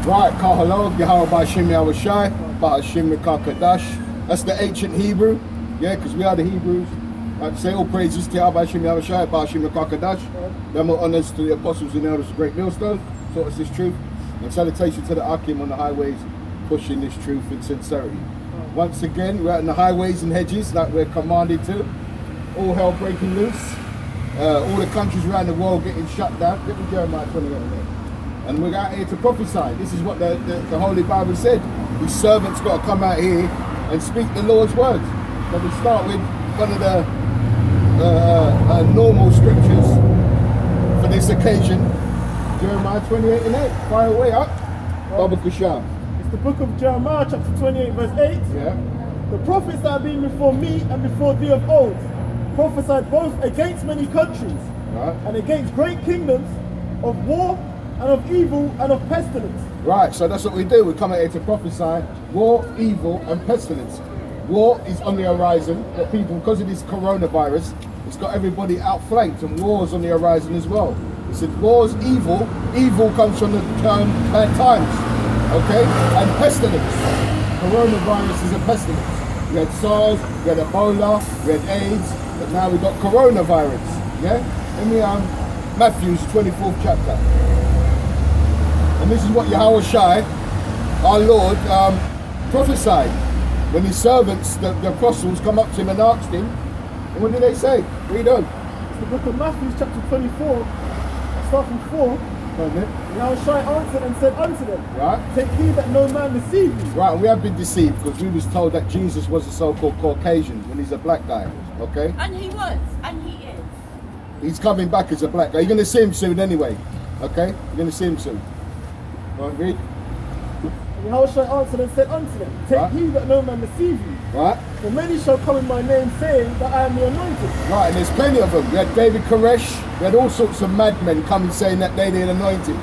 Right, Kahalov, Yahweh Ba'ashim Yahushai, Ba'ashim Kakadash. That's the ancient Hebrew, yeah, because we are the Hebrews. I'd say all praises to Yahweh Ba'ashim Yahushai, Ba'ashim Kakadash. Then more honors to the apostles and elders of Great Millstone, taught us this truth. And salutation to the Akim on the highways, pushing this truth in sincerity. Once again, we're out in the highways and hedges like we're commanded to. All hell breaking loose. All the countries around the world getting shut down. Get me Jeremiah 28 there. And we're out here to prophesy. This is what the Holy Bible said. These servants got to come out here and speak the Lord's words. So we start with one of the normal scriptures for this occasion. Jeremiah 28 and 8. Fire away up. Baba Kusham. It's the book of Jeremiah chapter 28 verse 8. Yeah. The prophets that have been before me and before thee of old prophesied both against many countries, Right. and against great kingdoms, of war and of evil and of pestilence. Right, so that's what we do. We come out here to prophesy war, evil, and pestilence. War is on the horizon, but people, because of this coronavirus, it's got everybody outflanked, and war's on the horizon as well. It said war's evil. Evil comes from the term bad times, okay? And pestilence. Coronavirus is a pestilence. We had SARS, we had Ebola, we had AIDS, but now we've got coronavirus, yeah? Let me, Matthew's 24th chapter. And this is what Yahushai, our Lord, prophesied. When his servants, the apostles, come up to him and asked him, and what did they say? Read on. It's the book of Matthew chapter 24, start from 4. Yahushai answered and said unto them, Right. Take heed that no man deceive you. Right, and we have been deceived because we was told that Jesus was a so-called Caucasian when he's a black guy, okay? And he was, and he is. He's coming back as a black guy. You're going to see him soon anyway, okay? You're going to see him soon. Go on, read. And Yahushua answered and said unto them, Take Right. heed that no man deceive you. Right? For many shall come in my name, saying that I am the anointed. Right, and there's plenty of them. We had David Koresh, we had all sorts of madmen coming saying that they're the anointed.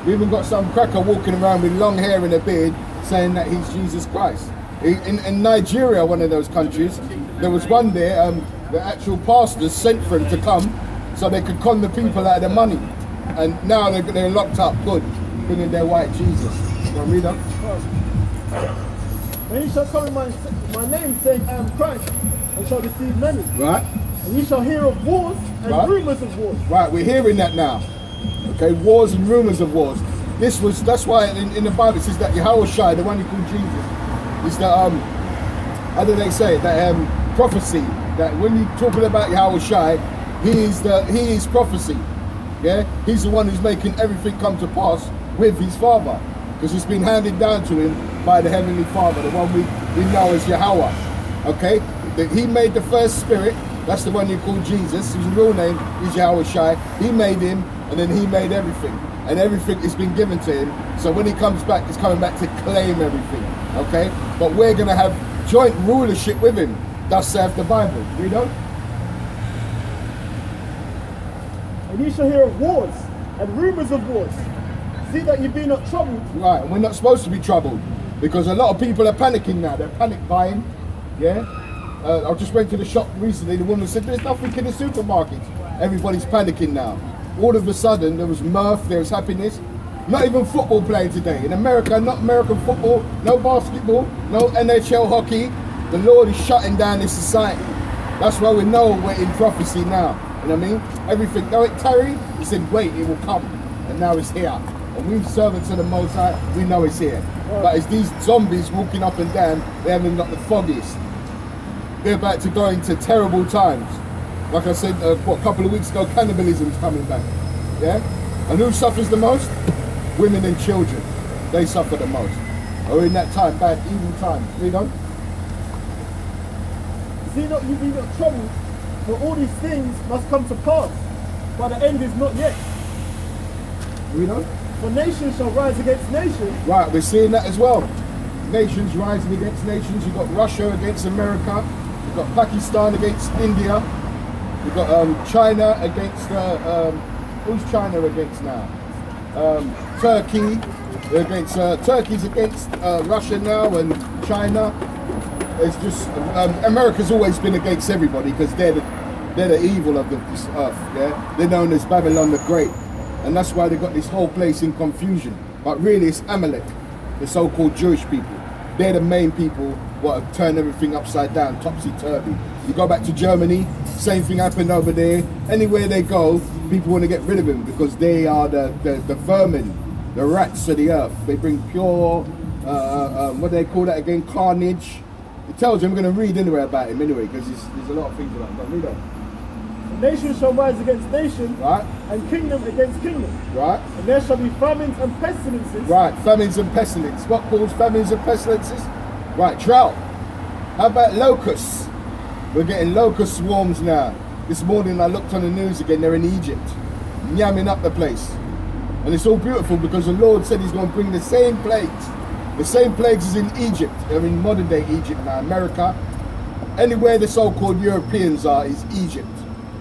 We even got some cracker walking around with long hair and a beard saying that he's Jesus Christ. In Nigeria, one of those countries, there was one there, the actual pastors sent for him to come so they could con the people out of their money. And now they're locked up, good, bringing their white Jesus. Go on, read on. Many shall come in my name, saying I am Christ, and shall deceive many. Right? And ye shall hear of wars and Right. rumors of wars. Right, we're hearing that now. Okay, wars and rumors of wars. That's why in the Bible it says that Yahushai, the one who called Jesus, is the how do they say it? That prophecy. That when you're talking about Yahushai, he is prophecy. Yeah, he's the one who's making everything come to pass with his Father, because it's been handed down to him by the Heavenly Father, the one we know as Yahweh. Okay, he made the first spirit. That's the one you call Jesus. His real name is Yahushai. He made him, and then he made everything. And everything has been given to him. So when he comes back, he's coming back to claim everything. Okay? But we're going to have joint rulership with him. Thus saith the Bible. Read on. And ye shall hear of wars and rumors of wars. See that ye be not troubled. Right, and we're not supposed to be troubled, because a lot of people are panicking now. They're panic buying. Yeah? I just went to the shop recently. The woman said, there's nothing in the supermarket. Everybody's panicking now. All of a sudden, there was mirth, there was happiness. Not even football playing today. In America, not American football, no basketball, no NHL hockey. The Lord is shutting down this society. That's why we know we're in prophecy now. You know what I mean? Everything, though it tarried, he said, wait, it will come. And now it's here. And we servants of the Most High, we know it's here. But it's these zombies walking up and down, they haven't got the foggiest. They're about to go into terrible times. Like I said, a couple of weeks ago, cannibalism's coming back. Yeah? And who suffers the most? Women and children. They suffer the most. Or in that time, bad, evil time. Read on. See not ye be not troubled, for all these things must come to pass, but the end is not yet. Read on. For nation shall rise against nation. Right, we're seeing that as well. Nations rising against nations. You've got Russia against America. You've got Pakistan against India. You've got China against, who's China against now? Turkey against, Turkey's against Russia now, and China. It's just, America's always been against everybody, because they're the evil of this earth, yeah? They're known as Babylon the Great. And that's why they got this whole place in confusion. But really it's Amalek, the so-called Jewish people. They're the main people what have turned everything upside down, topsy-turvy. You go back to Germany, same thing happened over there. Anywhere they go, people want to get rid of them because they are the vermin, the rats of the earth. They bring pure, what do they call that again, carnage. It tells you, I'm going to read anyway about him anyway, because there's a lot of things about him. Read on. Nation shall rise against nation, Right. and kingdom against kingdom. Right. And there shall be famines and pestilences. Right, famines and pestilence. What causes famines and pestilences? Right, drought. How about locusts? We're getting locust swarms now. This morning I looked on the news again, they're in Egypt, yamming up the place. And it's all beautiful because the Lord said he's going to bring the same plagues. The same plagues as in Egypt. They're in modern day Egypt now, America. Anywhere the so-called Europeans are is Egypt.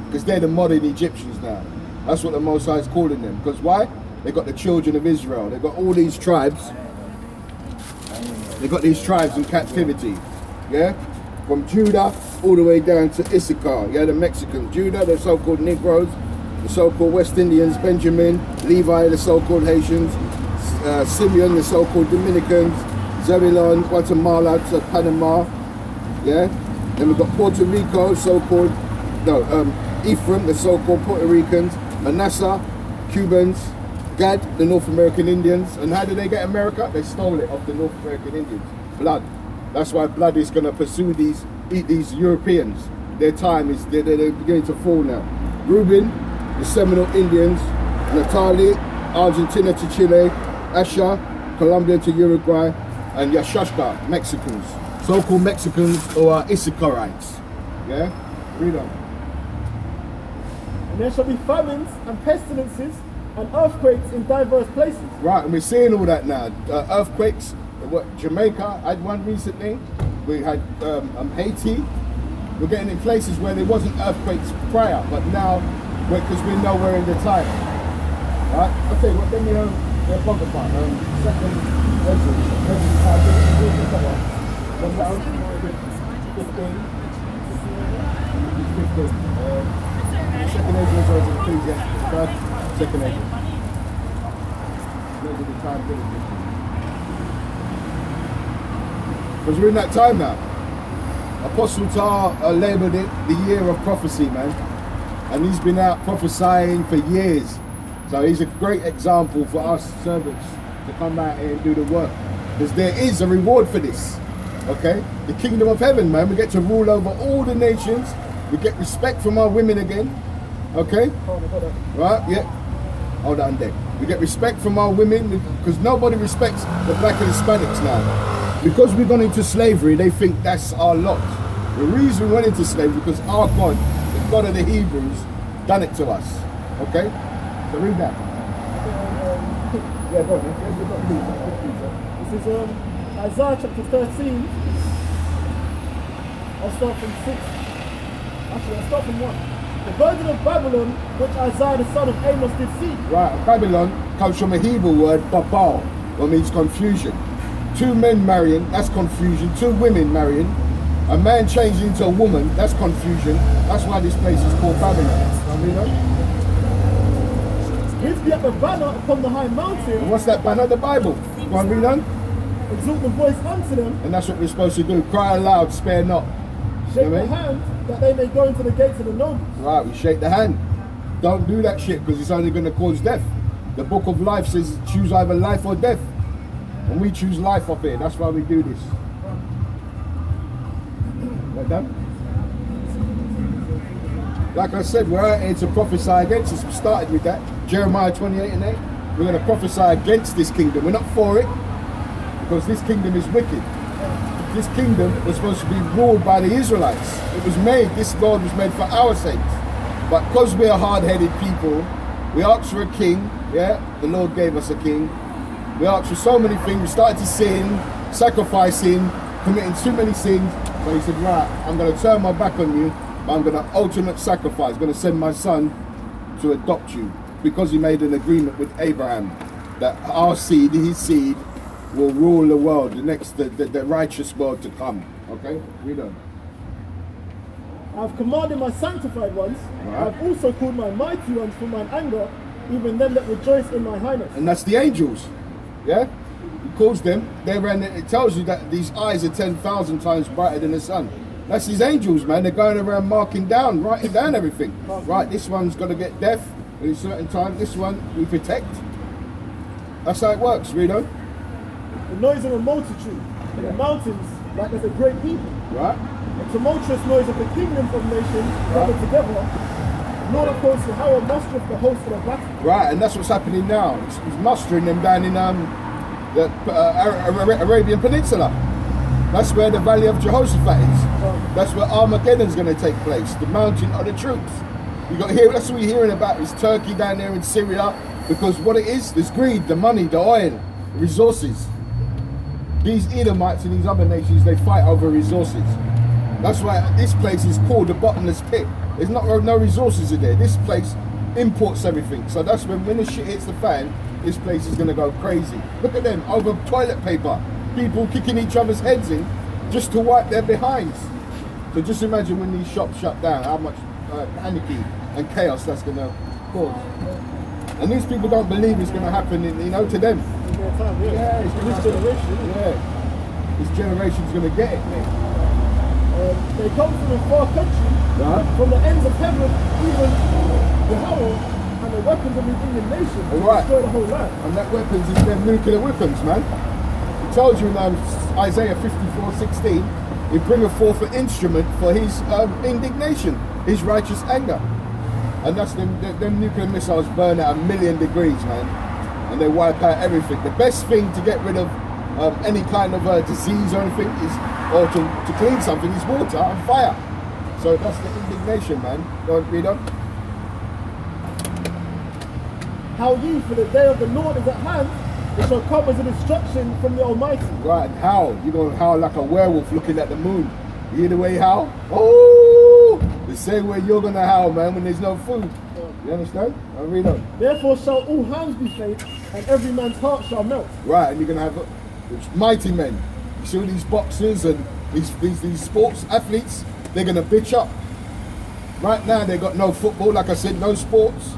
Because they're the modern Egyptians now. That's what the Most High is calling them. Because why? They got the children of Israel. They got all these tribes. They got these tribes in captivity. Yeah? From Judah all the way down to Issachar. Yeah, the Mexicans. Judah, the so-called Negroes. The so-called West Indians. Benjamin. Levi, the so-called Haitians. Simeon, the so-called Dominicans. Zebulon, Guatemala to Panama. Yeah? Then we've got Puerto Rico, so-called... Ephraim, the so-called Puerto Ricans, Manasseh, Cubans, Gad, the North American Indians. And how did they get America? They stole it off the North American Indians. Blood. That's why blood is going to pursue these Europeans. Their time is, they're beginning to fall now. Reuben, the Seminole Indians, Natali, Argentina to Chile, Asher, Colombia to Uruguay, and Yashashka, Mexicans. So-called Mexicans who are Issacharites. Yeah? Read on. And there shall be famines and pestilences and earthquakes in diverse places. Right, and we're seeing all that now. Earthquakes, Jamaica had one recently. We had Haiti. We're getting in places where there wasn't earthquakes prior, but now, because we're nowhere in the time. Right? I'll tell you what, then they're bug apart. Second, Second Ezra was Ecclesiastes, first, second Ezra. Those are the time difference. Because we're in that time now. Apostle Tar labelled it the year of prophecy, man. And he's been out prophesying for years. So he's a great example for us servants to come out here and do the work. Because there is a reward for this. Okay? The kingdom of heaven, man. We get to rule over all the nations. We get respect from our women again. Okay? Hold on. Right? Yeah. Hold on there. We get respect from our women because nobody respects the black and Hispanics now. Because we've gone into slavery, they think that's our lot. The reason we went into slavery because our God, the God of the Hebrews, done it to us. Okay? So read that. Yeah, go on. This is Isaiah chapter 13. I'll start from 6. Actually, I'll start from 1. The burden of Babylon, which Isaiah the son of Amos did see. Right, Babylon comes from a Hebrew word, babal, which means confusion. Two men marrying, that's confusion. Two women marrying. A man changing into a woman, that's confusion. That's why this place is called Babylon. You know? Lift me up a banner upon the high mountain. And what's that banner? The Bible. Go on, read on. Exalt the voice unto them. And that's what we're supposed to do. Cry aloud, spare not. Shake You know what I the mean? hand that they may go into the gates of the nobles. Right, we shake the hand. Don't do that shit because it's only going to cause death. The book of life says choose either life or death. And we choose life up here. That's why we do this. Like that? Like I said, we're out here to prophesy against us. We started with that. Jeremiah 28 and 8. We're going to prophesy against this kingdom. We're not for it because this kingdom is wicked. This kingdom was supposed to be ruled by the Israelites. It was made, this God was made for our sakes. But because we're hard-headed people, we asked for a king, yeah? The Lord gave us a king. We asked for so many things. We started to sin, sacrificing, committing too many sins. So he said, right, I'm going to turn my back on you, but I'm going to ultimate sacrifice. I'm going to send my son to adopt you. Because he made an agreement with Abraham that our seed, his seed, will rule the world, the righteous world to come. Okay? Read on. I have commanded my sanctified ones. Right. I have also called my mighty ones from mine anger, even them that rejoice in my highness. And that's the angels. Yeah? He calls them. It tells you that these eyes are 10,000 times brighter than the sun. That's his angels, man. They're going around marking down, writing down everything. Right, this one's got to get death at a certain time. This one we protect. That's how it works, Reno. The noise of a multitude in the mountains, like there's a great people. Right? The tumultuous noise of the kingdoms of nations gathered together. Lord of hosts, how mustereth the host of the battle. Right, and that's what's happening now. He's mustering them down in the Arabian Peninsula. That's where the Valley of Jehoshaphat is. That's where Armageddon's going to take place. The mountain of the troops. You got here. That's what we're hearing about. Is Turkey down there in Syria? Because what it is, there's greed, the money, the oil, the resources. These Edomites and these other nations, they fight over resources. That's why this place is called the bottomless pit. There's no resources in there. This place imports everything. So that's when the shit hits the fan, this place is going to go crazy. Look at them, over toilet paper. People kicking each other's heads in just to wipe their behinds. So just imagine when these shops shut down, how much anarchy and chaos that's going to cause. And these people don't believe it's going to happen, to them. Yeah, it's this generation. Yeah, this generation's going to get it. They come from a far country, from the ends of heaven, even the hell, and the weapons of the indignation to destroy the whole land. And that weapons is their nuclear weapons, man. He tells you in Isaiah 54:16, he bringeth forth an instrument for his indignation, his righteous anger. And that's them nuclear missiles burn at 1,000,000 degrees, man. And they wipe out everything. The best thing to get rid of any kind of disease or anything is, or to clean something, is water and fire. So that's the indignation, man. Don't read on. How ye, for the day of the Lord is at hand, it shall come as a destruction from the Almighty. Right, and howl. You're going to howl like a werewolf looking at the moon. You hear the way you howl? Oh! The same way you're going to howl, man, when there's no food. You understand? I'll read on. Therefore shall all hands be faint, and every man's heart shall melt. Right, and you're going to have mighty men. You see all these boxers and these sports athletes, they're going to bitch up. Right now, they've got no football, like I said, no sports.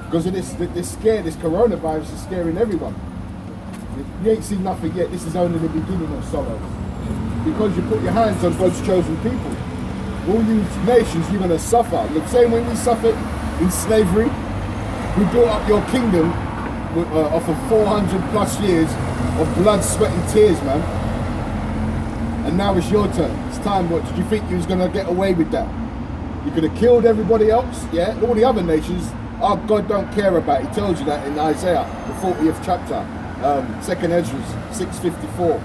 Because of they're scared, this coronavirus is scaring everyone. You ain't seen nothing yet, this is only the beginning of sorrows. Because you put your hands on God's chosen people. All you nations, you're going to suffer. The same way we suffered in slavery, we built up your kingdom off of 400 plus years of blood, sweat and tears, man. And now it's your turn. It's time. What did you think you was going to get away with that? You could have killed everybody else, yeah? All the other nations, our God don't care about. He tells you that in Isaiah, the 40th chapter, 2nd Ezra 6:54.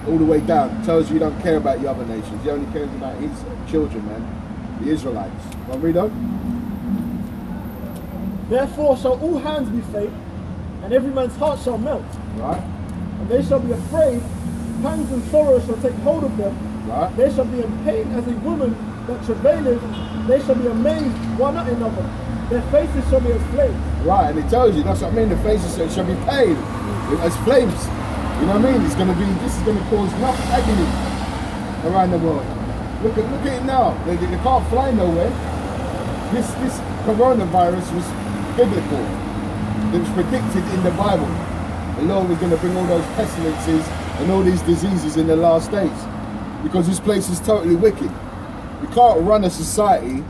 All the way down. Tells you he don't care about the other nations. He only cares about his children, man. The Israelites. Want to read on? Therefore shall all hands be faint, and every man's heart shall melt. Right. And they shall be afraid, pangs and sorrow shall take hold of them. Right. They shall be in pain as a woman that travaileth. They shall be amazed one at another. Their faces shall be as flames. Right, and it tells you, that's what I mean, the faces shall be pale as flames. You know what I mean? This is going to cause enough agony around the world. Look at it now. They can't fly nowhere. This coronavirus was biblical. It was predicted in the Bible. The Lord was going to bring all those pestilences and all these diseases in the last days. Because this place is totally wicked. You can't run a society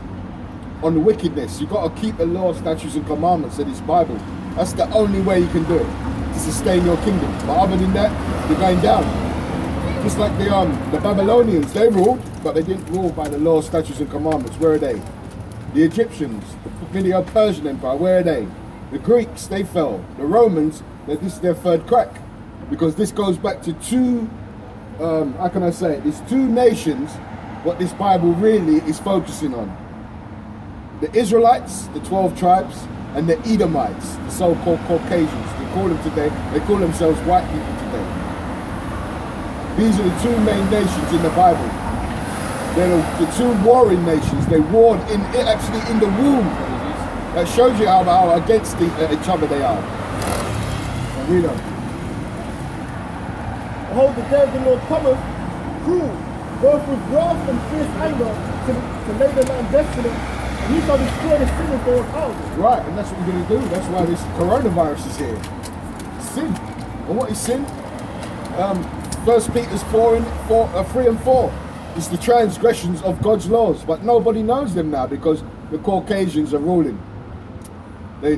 on the wickedness. You've got to keep the law, statutes and commandments of this Bible. That's the only way you can do it, to sustain your kingdom. But other than that, you're going down. Just like the Babylonians, they ruled, but they didn't rule by the law, statutes and commandments. Where are they? The Egyptians, the Medo-Persian Empire, where are they? The Greeks, they fell. The Romans, this is their third crack. Because this goes back to two, how can I say it? There's two nations, what this Bible really is focusing on. The Israelites, the 12 tribes, and the Edomites, the so-called Caucasians. They call themselves white people today. These are the two main nations in the Bible. They're the two warring nations. They warred actually in the womb. That shows you how against each other they are. So read on. Behold, the day of the Lord cometh, cruel, both with wrath and fierce anger, to lay the land desolate. And he shall destroy the sinners thereof out. Right, and that's what we're going to do. That's why this coronavirus is here. Sin. And what is sin? 1 Peter's 3 and 4. It's the transgressions of God's laws, but nobody knows them now because the Caucasians are ruling. They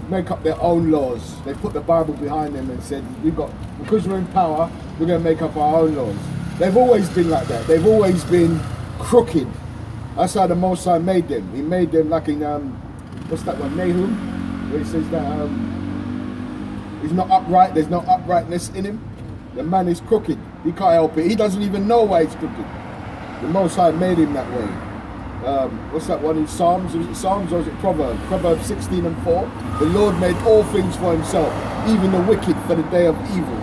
make up their own laws. They put the Bible behind them and said, because we're in power, we're going to make up our own laws. They've always been like that. They've always been crooked. That's how the Most High made them. He made them like in, what's that one, Nahum? Where he says that he's not upright, there's no uprightness in him. The man is crooked. He can't help it. He doesn't even know why he's crooked. The Most High made him that way. What's that one in Psalms? Was it Psalms or was it Proverbs? Proverbs 16 and 4. The Lord made all things for himself, even the wicked for the day of evil.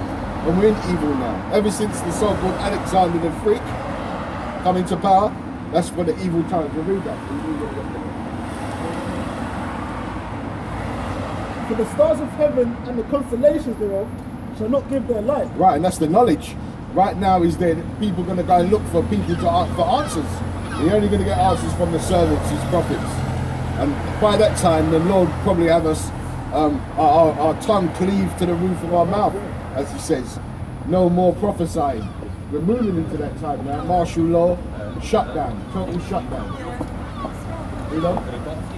And we're in evil now. Ever since the so-called Alexander the Freak coming to power, that's for the evil times. We'll read that. For the stars of heaven and the constellations thereof shall not give their light. Right, and that's the knowledge. Right now is that people going to go and look for people for answers. You're only going to get answers from the servants, his prophets. And by that time, the Lord probably have us, our tongue cleave to the roof of our mouth, as he says. No more prophesying. We're moving into that time now. Martial law, shutdown, total shutdown. You know?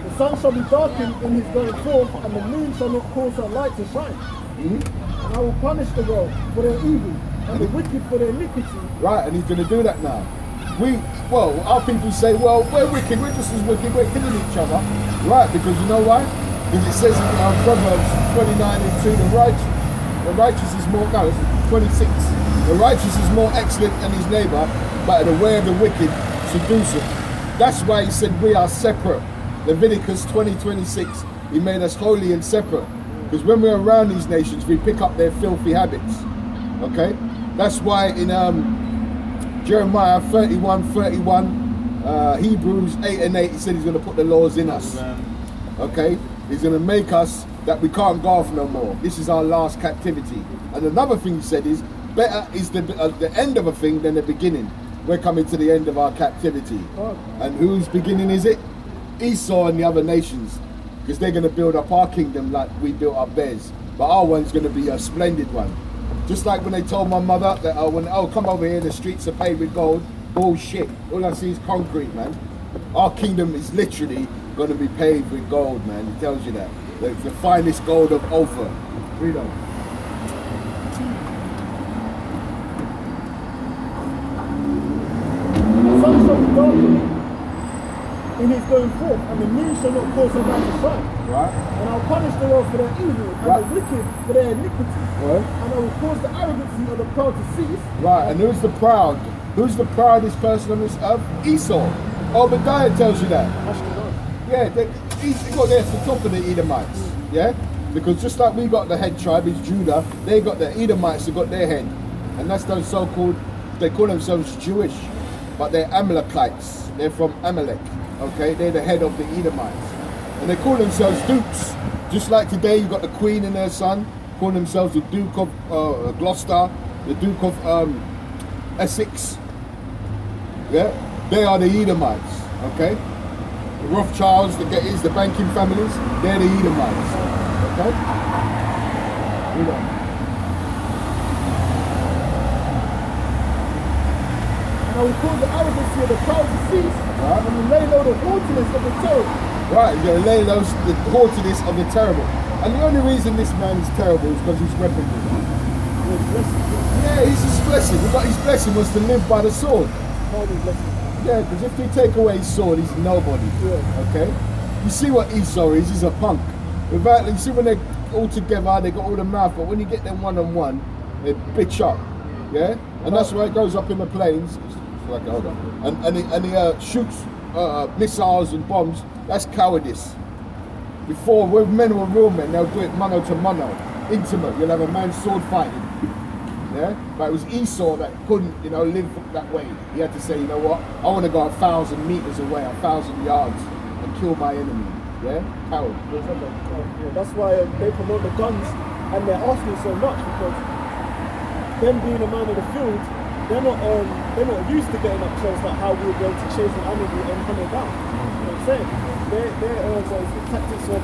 The sun shall be darkened in his going forth, and the moon shall not cause her light to shine. And I will punish the world for their evil, and the wicked for their iniquity. Right, and he's going to do that now. Our people say, well, we're wicked, we're just as wicked, we're killing each other. Right, because you know why? Because it says in Proverbs 29 and 2, the righteous is more, no, it's 26. The righteous is more excellent than his neighbor, but the way of the wicked seduce him. That's why he said we are separate. Leviticus 20:26, he made us holy and separate. Because when we're around these nations, we pick up their filthy habits. Okay? That's why in Jeremiah 31:31, Hebrews 8 and 8, he said he's going to put the laws in us. Okay? He's going to make us that we can't go off no more. This is our last captivity. And another thing he said is, better is the end of a thing than the beginning. We're coming to the end of our captivity. And whose beginning is it? Esau and the other nations. Because they're going to build up our kingdom like we built up theirs. But our one's going to be a splendid one. Just like when they told my mother that, come over here, the streets are paved with gold. Bullshit. All I see is concrete, man. Our kingdom is literally going to be paved with gold, man. It tells you that. The finest gold of Ophir. Read on. The sun shall be darkened in his going forth, and the moon shall not cause her light to shine. Right. And I'll punish the world for their evil, and the wicked for their iniquity. Right. And I will cause the arrogancy of the proud to cease. Right, and who's the proud? Who's the proudest person on this earth? Esau. Obadiah tells you that. Yeah, he got there at the top of the Edomites. Yeah? Because just like we got the head tribe, is Judah, they got the Edomites who got their head. And that's those so-called, they call themselves Jewish, but they're Amalekites. They're from Amalek. Okay, they're the head of the Edomites. And they call themselves dukes. Just like today, you got the Queen and her son, call themselves the Duke of Gloucester, the Duke of Essex. Yeah, they are the Edomites. Okay, the Rothschilds, the Gettys, the banking families, they're the Edomites. Okay, And I will cause the arrogancy of the proud to cease, and will lay low the haughtiness of the terrible. Right, you're going to lay low the haughtiness of the terrible. And the only reason this man is terrible is because he's weaponry. Yeah, he's his blessing. His blessing was to live by the sword. Yeah, because if you take away his sword, he's nobody. Yeah. Okay? You see what Esau is? He's a punk. Without, you see when they're all together, they got all the mouth, but when you get them one-on-one, they bitch up. Yeah? And that's why it goes up in the plains. Like, hold on. And he shoots missiles and bombs. That's cowardice. Before, when men were real men, they'll do it mano to mano, intimate. You'll have a man sword fighting. Yeah? But it was Esau that couldn't, live that way. He had to say, you know what? I want to go 1,000 meters away, 1,000 yards, and kill my enemy. Yeah? Coward. Yeah, that's why they promote the guns and their arsenal so much, because them being a man of the field, they're not used to getting up close like how we were going to chase an animal and hunt it down. You know what I'm saying? tactics of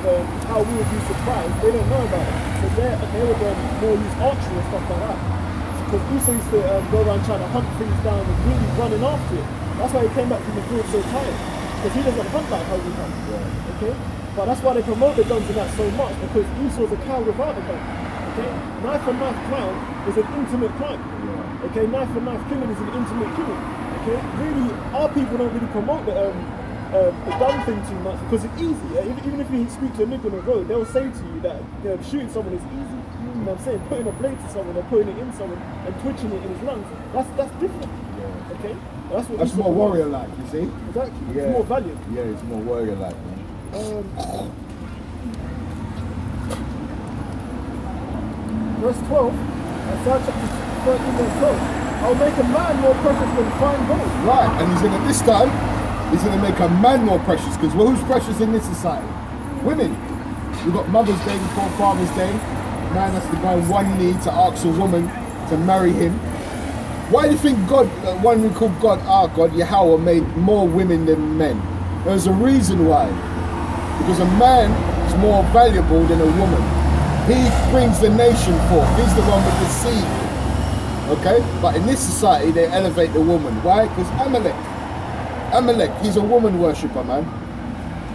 how we would be surprised, they don't know about it. So they would more use archery and stuff like that. Because Esau used to go around trying to hunt things down and really running after it. That's why he came back from the field so tired. Because he doesn't hunt like how we hunt. Yeah. Okay? But that's why they promote the guns and that so much, because Esau's a cow without a gun. Okay? Knife and knife crime is an intimate crime. Yeah. Okay? Knife and knife killing is an intimate killing. Okay? Really, our people don't really promote the gun thing too much because it's easy. Even if you speak to a nigga on the road, they'll say to you that shooting someone is easy. You know what I'm saying? Putting a blade to someone or putting it in someone and twitching it in his lungs, that's different. Yeah. Okay? That's more warrior-like, you see? Exactly. Yeah. It's more valiant. Yeah, it's more warrior-like, man. Verse 12, Isaiah chapter 13 verse 12. I'll make a man more precious than fine gold. Right, and this time, he's going to make a man more precious, because who's precious in this society? Women. We've got Mother's Day before Father's Day. Man has to go on one knee to ask a woman to marry him. Why do you think God, one we call God, our God, Yahweh, made more women than men? There's a reason why. Because a man is more valuable than a woman. He brings the nation forth. He's the one with the seed. Okay? But in this society, they elevate the woman. Why? Because Amalek, he's a woman worshipper, man.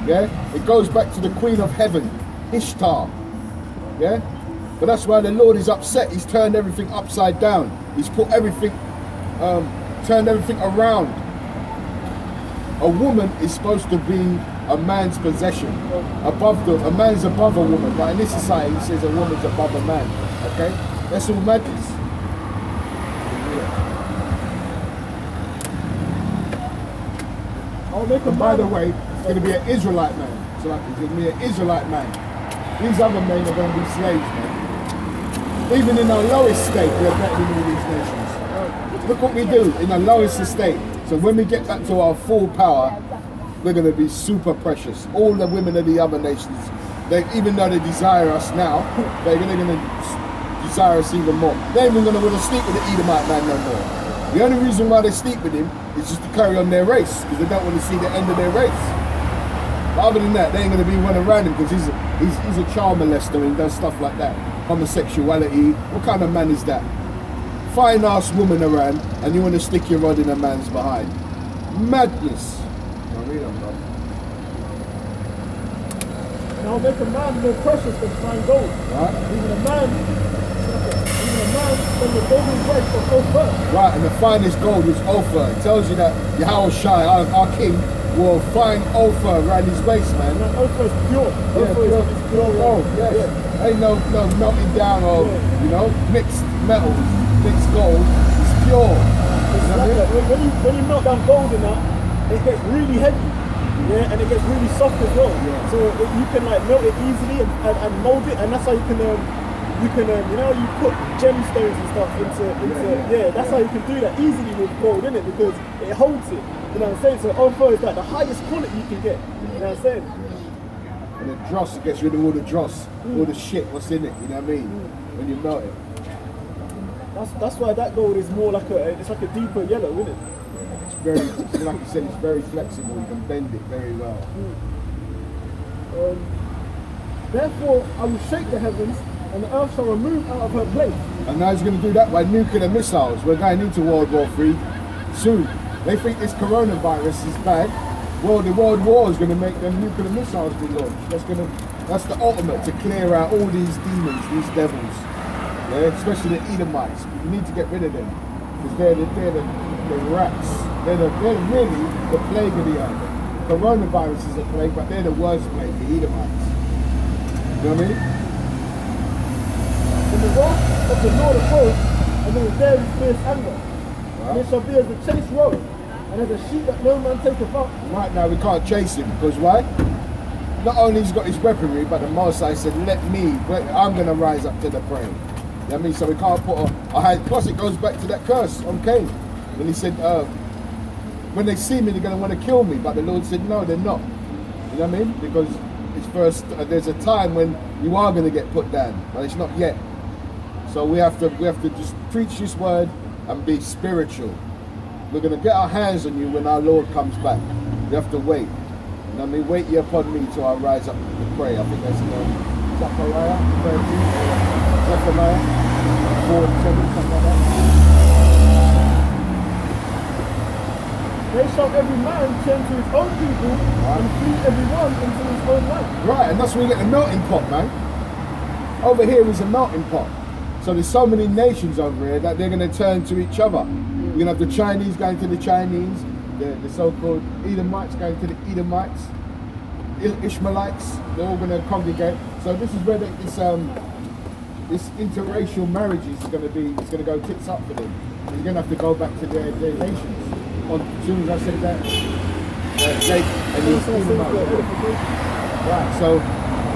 Yeah? It goes back to the Queen of Heaven, Ishtar. Yeah? But that's why the Lord is upset. He's turned everything upside down. He's put everything, turned everything around. A woman is supposed to be a man's possession. A man's above a woman. But in this society, it says a woman's above a man. Okay? That's all madness. And by the way, it's going to be an Israelite man. So like, it's going to be an Israelite man. These other men are going to be slaves, man. Even in our lowest state, we're better than all these nations. Look what we do in the lowest estate. So when we get back to our full power, we're going to be super precious. All the women of the other nations, even though they desire us now, they're going to desire us even more. They're even going to want to sleep with the Edomite man no more. The only reason why they sleep with him is just to carry on their race, because they don't want to see the end of their race. But other than that, they ain't going to be running around him, because he's a child molester and he does stuff like that. Homosexuality, what kind of man is that? Fine ass woman around and you want to stick your rod in a man's behind. Madness. Now make a man more precious than fine gold. Right. Even a man from the golden grace of Ophir. Right, and the finest gold was Ophir. It tells you that Yahweh Shai, our king, will find Ophir around his waist, man. And Ophir is pure. Yeah, Ophir is pure gold. Yes. Yeah. Ain't no melting down of, mixed metals, mixed gold. It's pure. When you melt down gold in that, it gets really heavy. Yeah, and it gets really soft as well. Yeah. So you can like melt it easily and mold it, and that's how you can you put gemstones and stuff into that's how you can do that easily with gold, innit? Because it holds it. You know what I'm saying? So Ophir is like the highest quality you can get. You know what I'm saying? Yeah. And the dross, it gets rid of all the dross, all the shit what's in it, you know what I mean? When you melt it. That's why that gold is more like it's like a deeper yellow, isn't it? It's very, like you said, it's very flexible. You can bend it very well. Therefore, I will shake the heavens, and the earth shall remove out of her place. And now he's going to do that by nuclear missiles. We're going into World War III soon. They think this coronavirus is bad. Well, the World War is going to make them nuclear missiles be launched. That's the ultimate to clear out all these demons, these devils. Yeah, especially the Edomites. You need to get rid of them because they're the rats. They're really the plague of the earth. Coronavirus is a plague, but they're the worst plague, the Edomites. You know what I mean? In the wrath of the Lord of hosts, and there is there his fierce anger. Wow. And it shall be as a chased roe, and as a sheep that no man taketh up. Right now we can't chase him, because why? Not only he's got his weaponry, but the Mosai said, I'm going to rise up to the prey. You know what I mean? So we can't put a hand. Plus it goes back to that curse on Cain. When he said, when they see me, they're going to want to kill me. But the Lord said, no, they're not. You know what I mean? Because it's first, there's a time when you are going to get put down, but it's not yet. So we have to just preach this word and be spiritual. We're going to get our hands on you when our Lord comes back. We have to wait. I mean, wait ye upon me till I rise up to pray. I think that's in Zechariah 13 or Zephaniah 4 and 7, something like that. They shall every man turn to his own people and flee every one into his own land. Right, and that's where we get the melting pot, man. Over here is a melting pot. So there's so many nations over here that they're going to turn to each other. You're going to have the Chinese going to the Chinese, the so-called Edomites going to the Edomites, Ishmaelites, they're all going to congregate. So this is where this interracial marriages is going to be, it's going to go tits up for them. They're going to have to go back to their nations. As soon as I said that, Jake and these Edomites. Right, so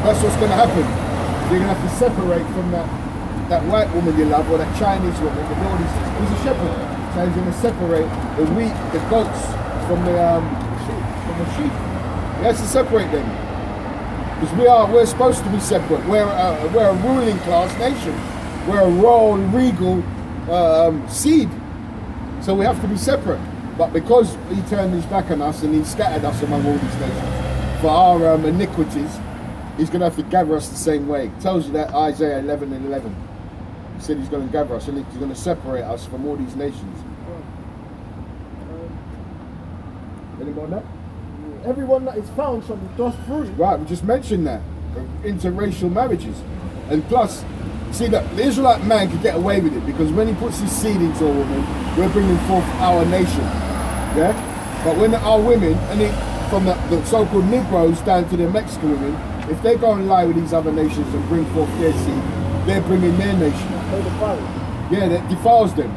that's what's going to happen. You're going to have to separate from that white woman you love, or that Chinese woman. The Lord is, he's a shepherd, so he's going to separate the wheat, the goats from the sheep. He has to separate them, because we're supposed to be separate. We're a ruling class nation. We're a royal, regal seed, so we have to be separate. But because he turned his back on us and he scattered us among all these nations for our iniquities, he's going to have to gather us the same way. It tells you that Isaiah 11 and 11. He said he's going to gather us and he's going to separate us from all these nations. Any more on that? Everyone that is found shall be thrust through. Right, we just mentioned that. Interracial marriages. And plus, see that the Israelite man could get away with it, because when he puts his seed into a woman, we're bringing forth our nation. Yeah? But when our women, and from the so-called Negroes down to the Mexican women, if they go and lie with these other nations and bring forth their seed, they're bringing their nation. They defile. Yeah, that defiles them.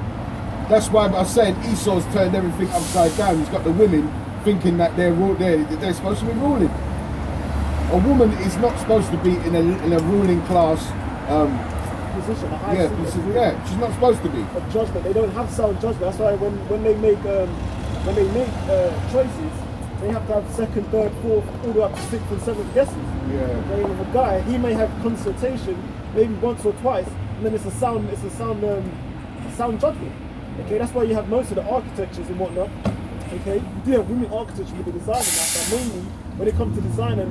That's why I said Esau's turned everything upside down. He's got the women thinking that they're supposed to be ruling. A woman is not supposed to be in a ruling class Position, a high position. Yeah, she's not supposed to be. Of judgment. They don't have sound judgment. That's why when they make choices, they have to have second, third, fourth, all the way up to sixth and seventh guesses. Yeah. Okay, with a guy, he may have consultation maybe once or twice, and then it's a sound judgment. Okay, that's why you have most of the architectures and whatnot. Okay, you do have women architecture with the design and that, but mainly when it comes to design and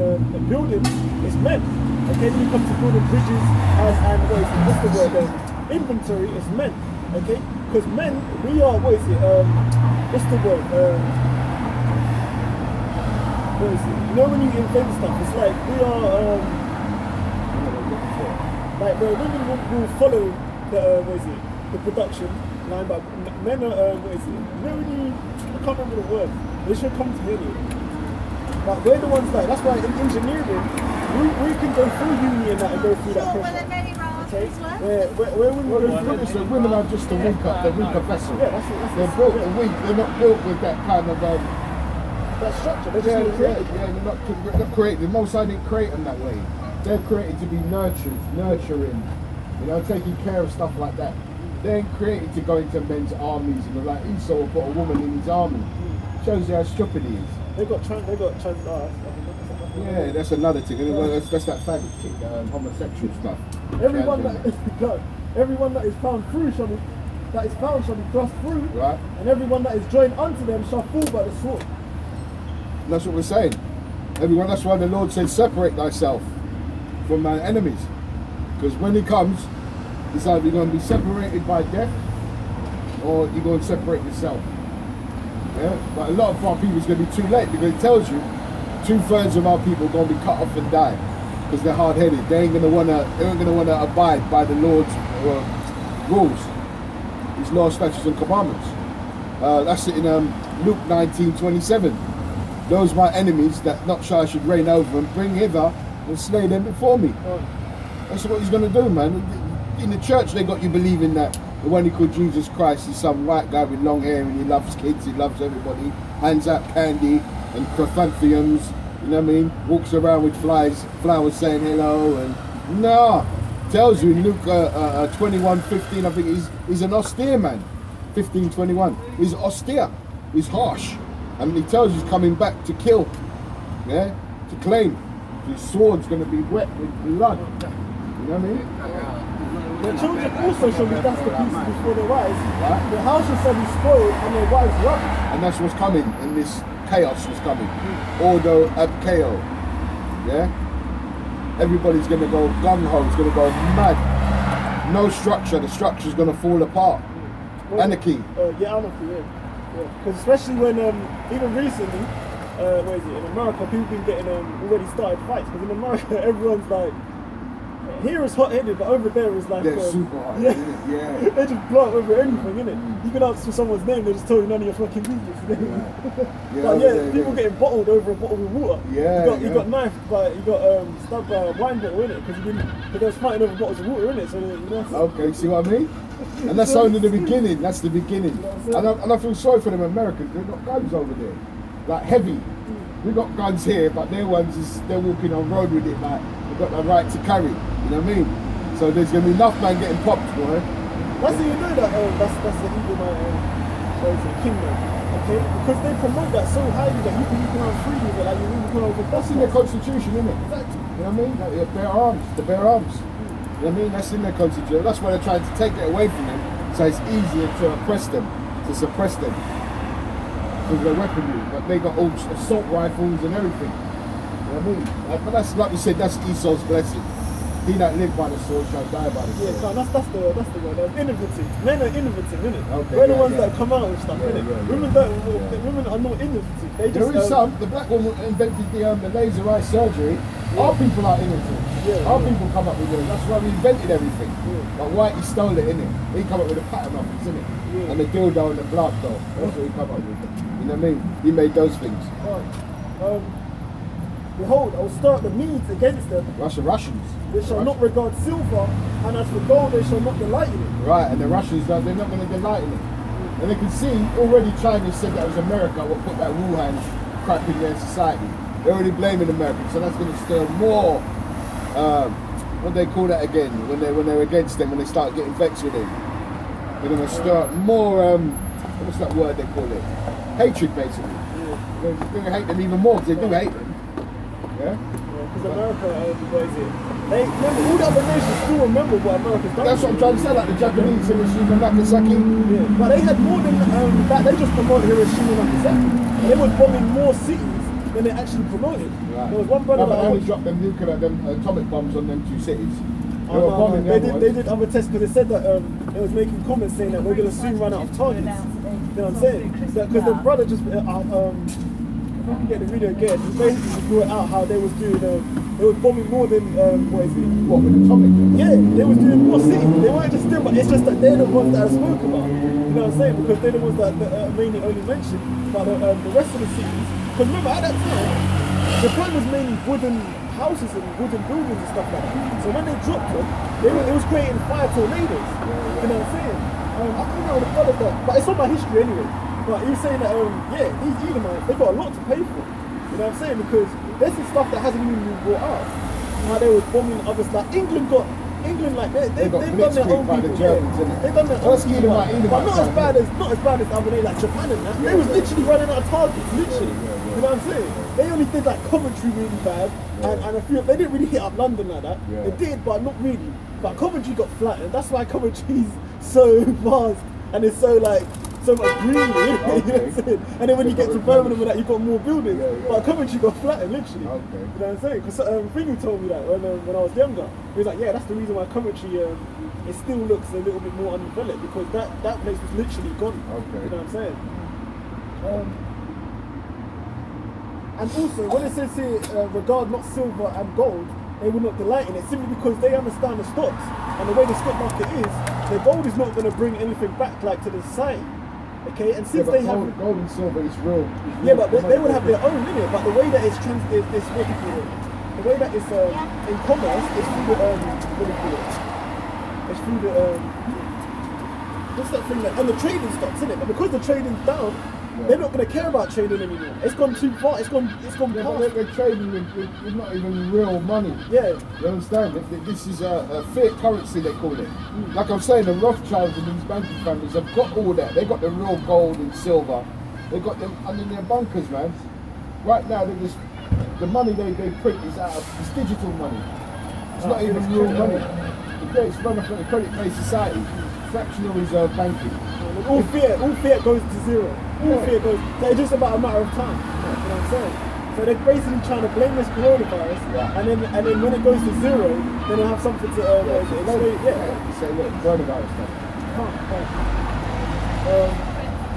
building, it's men. Okay, when it comes to building bridges and what's the word? Inventory, it's men. Okay, because men, we are what's the word? What is it? You know when you invent stuff, it's like we are like where women will follow the production line, but men are you know when you, I can't remember the word. They should come to me. But we're the ones that's why in engineering we can go through uni and that and go through that process. Okay? Where women are just the weaker vessel. Yeah, that's they're built weak. They're not built with that kind of that structure. They're just they're not created. The Most High didn't create them that way. They're created to be nurturing, taking care of stuff like that. They ain't created to go into men's armies and like Esau will put a woman in his army. Shows you how stupid he is. They got yeah, that's another thing. That's that faggot shit, homosexual stuff. Everyone that is found shall be thrust through, right? And everyone that is joined unto them shall fall by the sword. And that's what we're saying. That's why the Lord said, separate thyself from my enemies. Because when he comes, it's either you're going to be separated by death or you're going to separate yourself. Yeah? But a lot of our people is going to be too late, because it tells you 2/3 of our people are going to be cut off and die because they're hard-headed. They ain't going to want to abide by the Lord's rules, His law, statutes, and commandments. That's it in Luke 19:27. Those my enemies that not shy should reign over them, bring hither and slay them before me. That's what he's going to do, man. In the church, they got you believing that the one he called Jesus Christ is some white guy with long hair and he loves kids, he loves everybody, hands out candy and chrysanthemums, you know what I mean? Walks around with flowers saying hello, and tells you in Luke 21:15, I think he's an austere man. 15:21. He's austere, he's harsh, and he tells you he's coming back to kill, to claim. His sword's going to be wet with blood. You know what I mean? The children also shall be dust to pieces before their wives. Right? Their houses shall be spoiled and their wives rubbish. And that's what's coming in this chaos was coming. Ordo ab chaos. Yeah? Everybody's going to go gung-ho, it's going to go mad. No structure, the structure's going to fall apart. Well, Anarchy. Yeah, anarchy, yeah. Because especially when, even recently, where is it, in America, people been getting already started fights. Because in America, everyone's like, here is hot-headed, but over there is like... They're super hot, yeah. yeah. They just blow up over anything, innit? You can ask for someone's name, they just tell you none of your fucking business. Yeah. But yeah, people getting bottled over a bottle of water. Yeah, You got knifed, but you got stabbed by a wine bottle, innit? Because they was fighting over bottles of water, innit? So, you know... Okay, see what I mean? And that's only the beginning, that's the beginning. And I feel sorry for them Americans, they've got guns over there. Like heavy. We got guns here, but their ones is they're walking on road with it like they've got the right to carry. You know what I mean? So there's gonna be enough man getting popped, boy. That's how you know that that's the evil kingdom. Okay? Because they promote that so highly that you can have freedom with it, like you really can That's in their constitution, isn't it? Exactly. You know what I mean? Like, bear arms, the bear arms. You know what I mean? That's in their constitution. That's why they're trying to take it away from them, so it's easier to oppress them, to suppress them. With their weaponry, but they got all assault rifles and everything. You know what I mean? But that's like we said, that's Esau's blessing. He that live by the sword shall die by the sword. Yeah, that's the word. Innovative. Men are innovative, innit? Okay, We're the ones that come out with stuff, innit? Yeah. Women are not innovative. They just, there is some. The black woman invented the laser eye surgery. Yeah. Our people are innovative. Yeah, Our people come up with it. That's why we invented everything. Yeah. But Whitey stole it, innit? He come up with a pattern office, innit? Yeah. And the dildo and the blood doll. That's what he come up with. You know what I mean? He made those things. Right. Behold, I will start the Medes against them. Russians. They shall not regard silver, and as for gold, they shall not delight in it. Right, and the Russians, they're not going to delight in it. And they can see, already China said that it was America what put that Wuhan crap in their society. They're already blaming America, so that's going to stir more, what do they call that again, when they're against them, when they start getting vexed with them. They're going to stir more, what's that word they call it? Hatred, basically. Yeah. They're going to hate them even more, because they do hate them. Yeah? Because America, what is it? They remember, all the other nations still remember what America's done. That's what I'm trying to say, like the Japanese, Hiroshima, Nagasaki. Yeah, but they had more than that. They just promoted Hiroshima and Nagasaki. They were bombing more cities than they actually promoted. Right. There was one brother that only dropped them nuclear, them atomic bombs on them two cities. They were bombing they did other tests because they said that it was making comments saying that we're going to soon run out of targets. You know what I'm saying? Because the brother just if I can get the video again, he basically just brought out how they was doing, they was bombing more than, what is it? What, with atomic? Yeah, they was doing more cities. They weren't just doing, but it's just that they're the ones that I spoke about. You know what I'm saying? Because they're the ones that mainly only mentioned. But the rest of the cities, because remember at that time, Japan was mainly wooden houses and wooden buildings and stuff like that. So when they dropped them, it was creating fire tornadoes. You know what I'm saying? I can't remember the brother that, but it's on my history anyway. But he was saying that, yeah, these Edomites, they've got a lot to pay for. You know what I'm saying? Because there's some stuff that hasn't even been brought out. How they were bombing others, like England, like they've done their own people. They've done their own people. But not as bad as other nations like Japan and that. They was literally running out of targets, literally. You know what I'm saying? They only did like Coventry really bad, and a few, they didn't really hit up London like that. They did, but not really. But Coventry got flattened. That's why Coventry's so vast and it's so like so much greenery. You know what I'm saying? And then when you get to Birmingham and that, you've got more buildings. But Coventry got flattened, literally. You know what I'm saying? Because Thingy told me that when I was younger. He was like, yeah, that's the reason why Coventry it still looks a little bit more undeveloped, because that place was literally gone. You know what I'm saying? And also, when it says here, regard not silver and gold, they will not delight in it, simply because they understand the stocks and the way the stock market is. The gold is not going to bring anything back like to the society. Okay, and since they have gold and silver is real. Yeah, but they would have their own in it. But the way that it's what do you call it? The way that it's in commerce is through the what do you call it? It's through the what's that thing that, and the trading stocks in it. But because the trading's down, they're not going to care about trading anymore. It's gone too far. It's gone past. They're trading with not even real money. Yeah. You understand? This is a fiat currency, they call it. Like I'm saying, the Rothschilds and these banking families have got all that. They got the real gold and silver. They got them under their bunkers, man. Right now, they're just the money they print is it's digital money. It's not even real money. It's run off like a credit-based society. Fractional reserve banking. All fiat goes to zero. All fiat goes. It's just about a matter of time. You know what I'm saying? So they're basically trying to blame this coronavirus, and then when it goes to zero, then they'll have something to Say look, coronavirus stuff.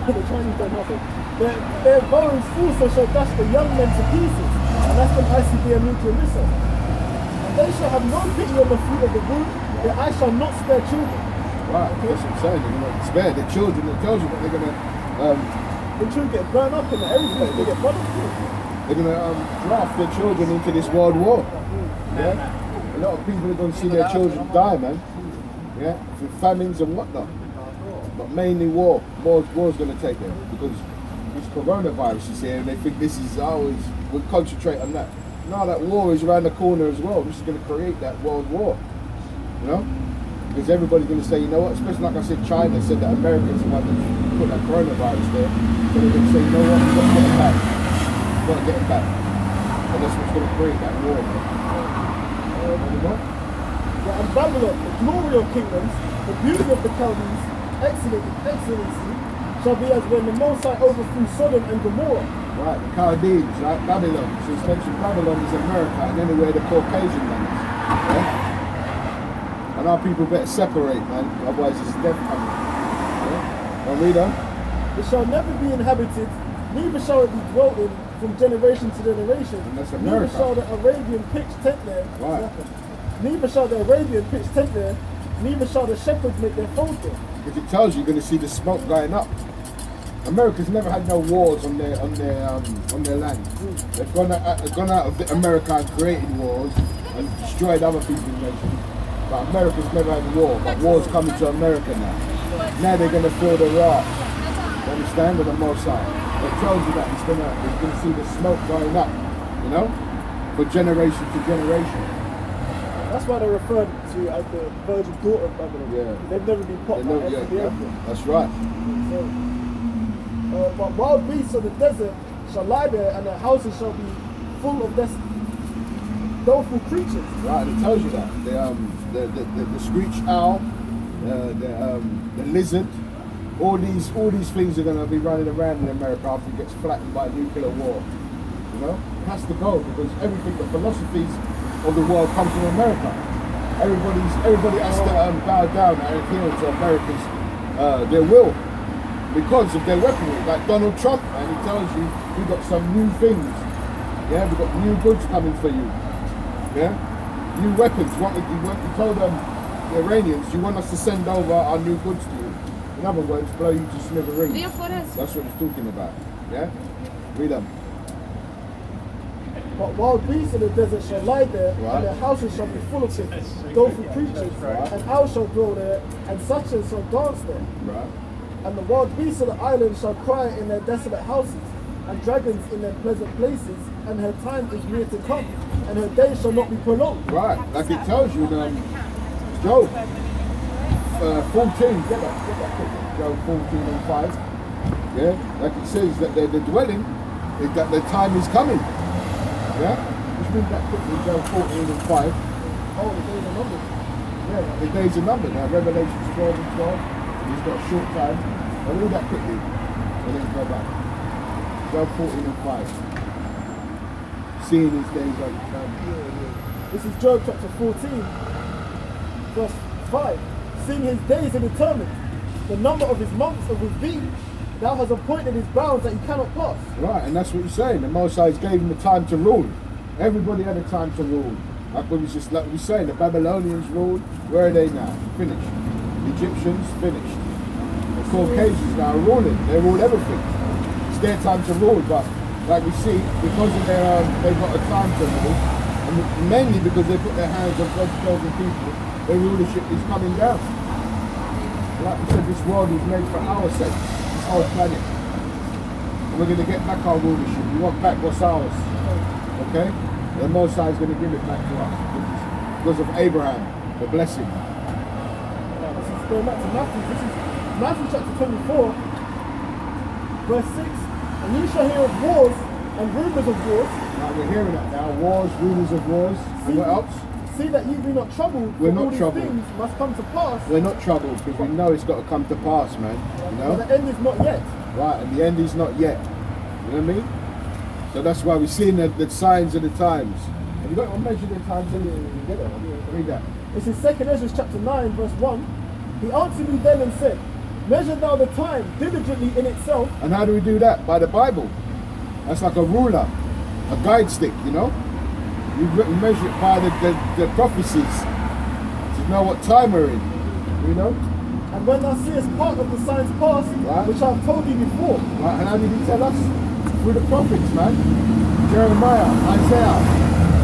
The Chinese don't nothing. Their bones also shall dash the young men to pieces, and that's when ICBM nuclear missiles. And they shall have no pity on the fruit of the womb, that I shall not spare children. Right, that's what I'm saying. They're going to spare the children. It tells you that they're going to. The children get burned up and everything. They get burned up too. They're going to draft their children into this world war. Yeah, a lot of people are going to see their children die, man. Yeah, through famines and whatnot. But mainly war. War's going to take them because this coronavirus is here, and they think this is ours. We'll concentrate on that. No, that war is around the corner as well. This is going to create that world war. You know, because everybody's going to say, you know what? Especially like I said, China said that Americans the one that put that coronavirus there. So they're going to say, you know what? We've got to get it back. We've got to get it back. And that's what's going to create that war. And Babylon, the glory of kingdoms, the beauty of the Chaldees, excellency, shall be as when the Most High overthrew Sodom and Gomorrah. Right, the Chaldees, right? Babylon. So it's mentioned Babylon is America and anywhere the Caucasian land is. Yeah? And our people better separate, man. Otherwise it's death coming. Yeah? Now read on. It shall never be inhabited, neither shall it be dwelt in from generation to generation. And that's America. Neither shall the Arabian pitch tent there. Right. Neither shall the Arabian pitch tent there, neither shall the shepherds make their fold there. Because it tells you you're going to see the smoke going up. America's never had no wars on their land. They've gone out of America and created wars and destroyed other people's nations. But America's never had a war. But war's coming to America now. Now they're going to feel the wrath. You understand? On the Most High. It tells you that it's going to see the smoke going up. You know, for generation to generation. That's why they're referred to as the virgin daughter of Babylon. Yeah. They've never been popped by That's right. But wild beasts of the desert shall lie there, and their houses shall be full of doleful creatures. Right, it tells you that. The screech owl, the lizard, all these things are going to be running around in America after it gets flattened by nuclear war. You know, it has to go because everything, the philosophies of the world comes from America. Everybody has to bow down and adhere to America's their will because of their weaponry. Like Donald Trump, and he tells you we've got some new things. Yeah, we've got new goods coming for you. Yeah, new weapons. He told them the Iranians, you want us to send over our new goods to you. In other words, blow you to smithereens. That's what he's talking about. Yeah, read them. But wild beasts in the desert shall lie there, and their houses shall be full of doleful creatures, and owls shall dwell there, and such shall dance there. Right. And the wild beasts of the island shall cry in their desolate houses, and dragons in their pleasant places, and her time is near to come, and her days shall not be prolonged. Right, like it tells you in Job 14, get that Job 14 and 5. Yeah, like it says that the dwelling, that the time is coming. Yeah? Just read that quickly, Job 14 and 5. Oh, the days are numbered. Yeah, the days are numbered. Now, Revelations 12 and 12, he's got a short time. I'll read that quickly, and then go back. Job 14 and 5. Seeing his days are come. This is Job chapter 14, verse 5. Seeing his days are determined, the number of his months are with thee. Thou hast appointed his bounds that he cannot pass. Right, and that's what he's saying. The Most High gave him the time to rule. Everybody had a time to rule. Like we were saying, the Babylonians ruled. Where are they now? Finished. The Egyptians finished. The Caucasians now are ruling. They rule everything. It's their time to rule, but like we see, because of they've got a time to rule, and mainly because they put their hands on God's chosen people, their rulership is coming down. Like we said, this world was made for our sake. Our planet. And we're going to get back our rulership. We want back what's ours. Okay? The Most High is going to give it back to us because of Abraham, the blessing. This is going back to Matthew. This is Matthew chapter 24, verse 6. And you shall hear of wars and rumours of wars. Now we're hearing that now. Wars, rumours of wars. And what else? See that you be not troubled. We're not all these troubled. Things must come to pass. We're not troubled because we know it's got to come to pass, man. You know? But the end is not yet. Right, and the end is not yet. You know what I mean? So that's why we're seeing the signs of the times. Have you got to measure the times? You get it? Read that. It's in 2 Ezra chapter 9 verse 1. He answered me then and said, measure thou the time diligently in itself. And how do we do that? By the Bible. That's like a ruler, a guide stick, you know? You measure it by the prophecies to know what time we're in, you know? And when thou seest part of the signs past, right, which I've told thee before. Right, and how did he tell us? Through the prophets, man. Jeremiah, Isaiah,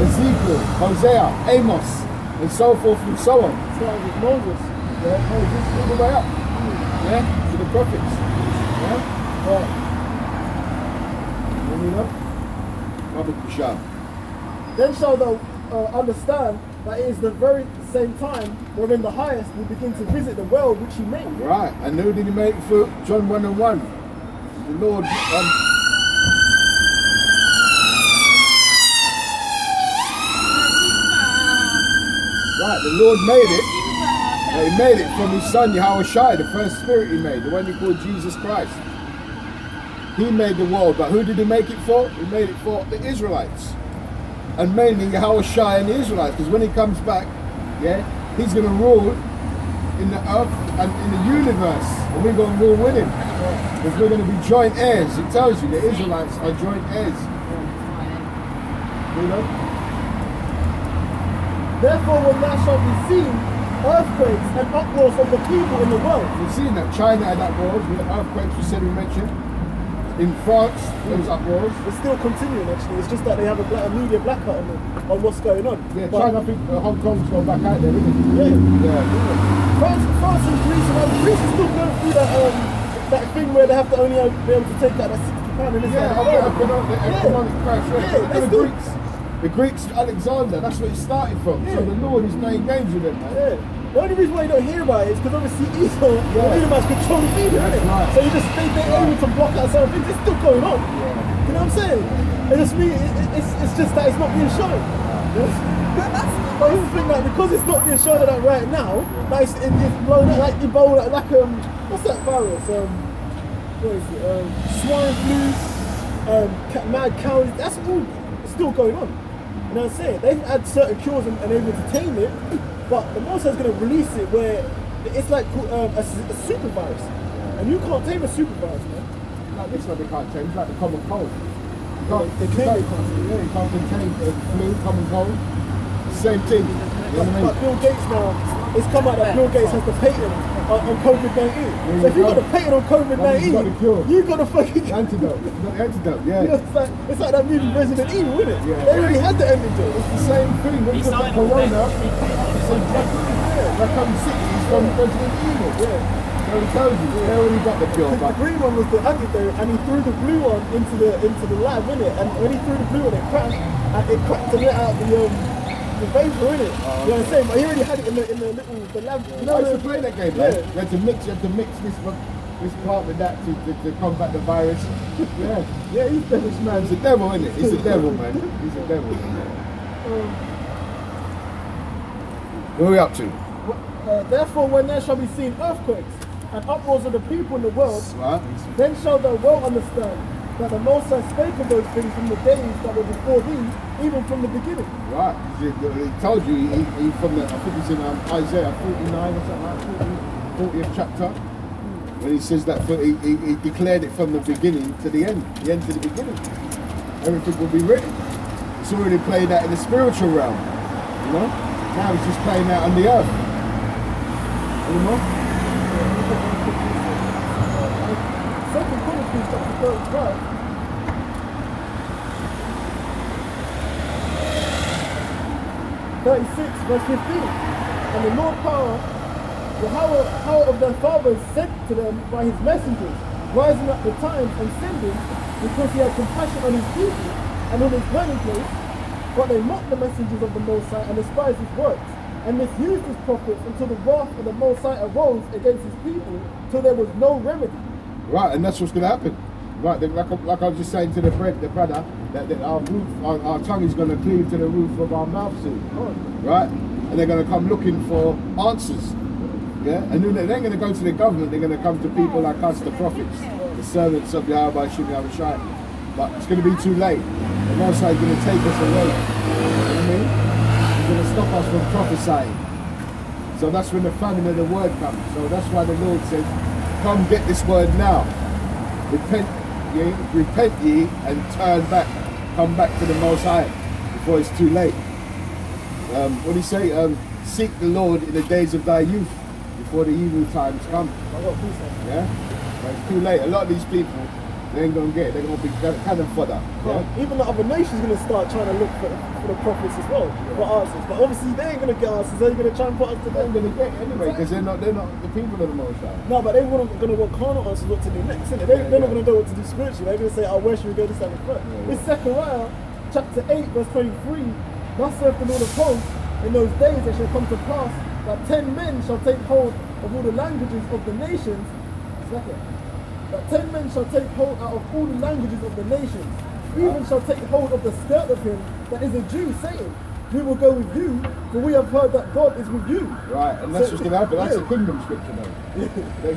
Ezekiel, Hosea, Amos, and so forth and so on. Starting with Moses. Yeah, Moses, all the way up. Yeah, to the prophets. Yeah? Right. You know? Habakkuk. Then shall thou understand that it is the very same time wherein the highest will begin to visit the world which he made. Right, and who did he make for? John 1 and 1. The Lord. Right, the Lord made it. He made it from his son Yahushua, the first spirit he made, the one he called Jesus Christ. He made the world, but who did he make it for? He made it for the Israelites. And mainly Yahushua and the Israelites, because when he comes back, yeah, he's going to rule in the earth and in the universe, and we're going to rule with him, because we're going to be joint heirs. It tells you the Israelites are joint heirs. You know? Therefore, when there shall be seen earthquakes and uproars of the people in the world. We've seen that China had uproars, with earthquakes we said we mentioned. In France, there was uproars. It's still continuing actually. It's just that they have a media blackout on what's going on. Yeah, but China, I think Hong Kong's gone back out there, isn't it? Yeah. France and Greece, Greece is still going through that thing where they have to only be able to take out that £60 in this economic crash. The Greeks, Alexander, that's where it started from. Yeah. So the Lord is playing games with them, man. Yeah. The only reason why you don't hear about it is because obviously Esau, the Edomites control the media, isn't it? Right. So you just think they're able to block out certain things. It's still going on. Yeah. You know what I'm saying? It just means it's just that it's not being shown. Yes. But you think that because it's not being shown that right now, that it's blown up like Ebola, like what's that virus? What is it? Swine flu, mad cows. That's all still going on. You know what I'm saying? They've had certain cures and able to tame it, but the Most is going to release it where it's like a super virus, and you can't tame a super virus, man. Like this one, they can't tame. It's like the common cold. You can't contain the flu, common cold. Same thing. You know what I mean? But Bill Gates now, it's come out that Bill Gates has the patent on COVID-19. So if you've got a patent on COVID-19, you've got a fucking antidote. You've got the antidote, yeah. You know, it's like that movie Resident Evil, isn't it? Yeah. They already had the antidote. It's the same thing. When you got Corona, it's a Raccoon City is from Resident Evil. Yeah. So it tells you, they already got the cure. The green one was the antidote, and he threw the blue one into the lab, innit? And when he threw the blue one, it crashed, and it cracked and let out the vapor, innit? You know what I'm saying? But he already had it in the lab. You know, I used to play that game, man. Yeah. You had to mix this part with that to combat the virus. Yeah, this man's a devil, isn't it? He's a devil, man. He's a devil. What are we up to? Therefore, when there shall be seen earthquakes and uproars of the people in the world, then shall thou well understand that the Most High spake of those things from the days that were before thee, even from the beginning. Right. He told you, he from the, I think it's in Isaiah 49 or something like 40th chapter, when he says that he declared it from the beginning to the end to the beginning. Everything will be written. It's already played out in the spiritual realm, you know? Now it's just playing out on the earth. Anymore? 2 Chronicles chapter 35. 36 verse 15. And the Lord the power of their fathers sent to them by his messengers, rising up the times and sending, because he had compassion on his people and on his dwelling place. But they mocked the messengers of the Most High and despised his works, and misused his prophets until the wrath of the Most High arose against his people, till there was no remedy. Right, and that's what's going to happen. Right, like I was just saying to the brother, that our tongue is going to cleave to the roof of our mouth soon. Right? And they're going to come looking for answers. Yeah? And then they ain't going to go to the government, they're going to come to people like us, the prophets, the servants of Yahweh Shai. but it's going to be too late. The Most High is going to take us away. You know what I mean? He's going to stop us from prophesying. So that's when the famine of the word comes. So that's why the Lord says, come get this word now. Repent ye and turn back. Come back to the Most High before it's too late. What do you say? Seek the Lord in the days of thy youth before the evil times come. Yeah? But it's too late. A lot of these people, they ain't going to get it. They're going to be cannon fodder. Yeah? Even the other nations going to start trying to look for the prophets as well, for answers. But obviously they ain't going to get answers. They're going to try and put us to They're them. going to get it anyway, because they're not the people of the Most High. No, but they weren't going to want carnal answers what to do next, innit? They're not going to know what to do spiritually. They're going to say, oh, where should we go this time and first? It's Zechariah chapter 8 verse 23. Thus saith the Lord of hosts, in those days it shall come to pass that 10 men shall take hold of all the languages of the nations. That 10 men shall take hold out of all the languages of the nations, even shall take hold of the skirt of him that is a Jew, saying, we will go with you, for we have heard that God is with you. Right, and that's what's going to happen. That's a kingdom scripture, though.